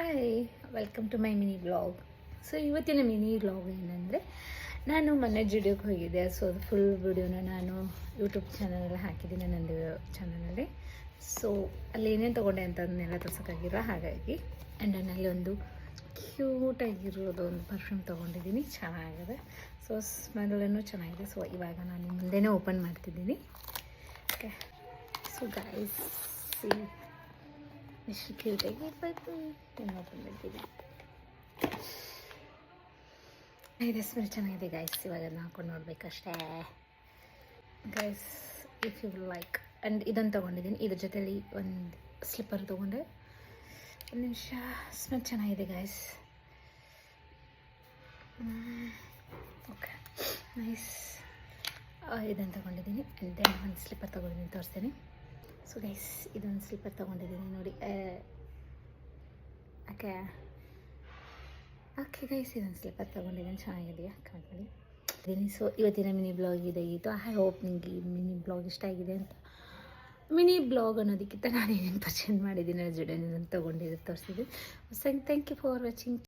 Hi, welcome to my mini blog. So ಇವತ್ತಿನ mini blog ಏನಂದರೆ, ನಾನು ಮೊನ್ನೆ ಜುಡಿಯೋಕ್ಕೆ ಹೋಗಿದ್ದೆ. ಸೊ ಅದು ಫುಲ್ ವಿಡಿಯೋನ ನಾನು ಯೂಟ್ಯೂಬ್ ಚಾನಲಲ್ಲಿ ಹಾಕಿದ್ದೀನಿ, ನನ್ನದು ಚಾನಲಲ್ಲಿ. ಸೊ ಅಲ್ಲಿ ಏನೇನು ತೊಗೊಂಡೆ ಅಂತ ಅದನ್ನೆಲ್ಲ ತೋರ್ಸೋಕ್ಕಾಗಿರೋ ಹಾಗಾಗಿ. ಆ್ಯಂಡ್ ನಾನಲ್ಲಿ ಒಂದು ಕ್ಯೂಟಾಗಿರೋದು ಒಂದು ಪರ್ಫ್ಯೂಮ್ ತೊಗೊಂಡಿದ್ದೀನಿ, ಚೆನ್ನಾಗಿದೆ. ಸೊ ಸ್ಮೆಲ್ಲೂ ಚೆನ್ನಾಗಿದೆ. ಸೊ ಇವಾಗ ನಾನು ಮುಂದೆನೇ ಓಪನ್ ಮಾಡ್ತಿದ್ದೀನಿ. ಓಕೆ, ಸೊ ಗೈಸ್ ಸಿ ಎಷ್ಟು ಕ್ಯೂಟಾಗಿ ಇರಬೇಕು. ಓಪನ್ ಮಾಡ್ತೀನಿ. ಇದೆ, ಸ್ಮೆಲ್ ಚೆನ್ನಾಗಿದೆ ಗೈಸ್. ಇವಾಗ ಅದನ್ನ ಹಾಕೊಂಡು ನೋಡಬೇಕಷ್ಟೇ guys. If you like. And ಇದನ್ನು ತೊಗೊಂಡಿದ್ದೀನಿ, ಇದ್ರ ಜೊತೆಲಿ ಒಂದು ಸ್ಲಿಪ್ಪರ್ ತೊಗೊಂಡೆ. ಒಂದು ನಿಮಿಷ. ಸ್ಮೆಲ್ ಚೆನ್ನಾಗಿದೆ ಗೈಸ್. Okay, nice. ಇದನ್ನು ತೊಗೊಂಡಿದ್ದೀನಿ. ಆ್ಯಂಡ್ ದೆನ್ ಒಂದು ಸ್ಲಿಪ್ಪರ್ ತೊಗೊಂಡಿದ್ದೀನಿ, ತೋರಿಸ್ತೀನಿ. ಸೊ ಗೈಸ್, ಇದೊಂದು ಸ್ಲಿಪ್ಪರ್ ತೊಗೊಂಡಿದ್ದೀನಿ ನೋಡಿ. ಓಕೆ ಓಕೆ ಗೈಸ್, ಇದೊಂದು ಸ್ಲಿಪ್ಪರ್ ತೊಗೊಂಡಿದ್ದೀನಿ, ಚೆನ್ನಾಗಿದೆಯಾ ಕಮೆಂಟ್ ಮಾಡಿ. ಸೊ ಇವತ್ತಿನ ಮಿನಿ ಬ್ಲಾಗ್ ಇದಾಗಿತ್ತು. ಐ ಹೋಪ್ ನಿಮಗೆ ಈ ಮಿನಿ ಬ್ಲಾಗ್ ಇಷ್ಟ ಆಗಿದೆ ಅಂತ. ಮಿನಿ ಬ್ಲಾಗ್ ಅನ್ನೋದಕ್ಕಿಂತ ನಾನು ಏನೇನು ಪರ್ಚೇಸ್ ಮಾಡಿದ್ದೀನಿ ಜೊತೆ ತೊಗೊಂಡಿದ್ದು ತೋರಿಸಿದ್ದೀನಿ. Thank you for watching.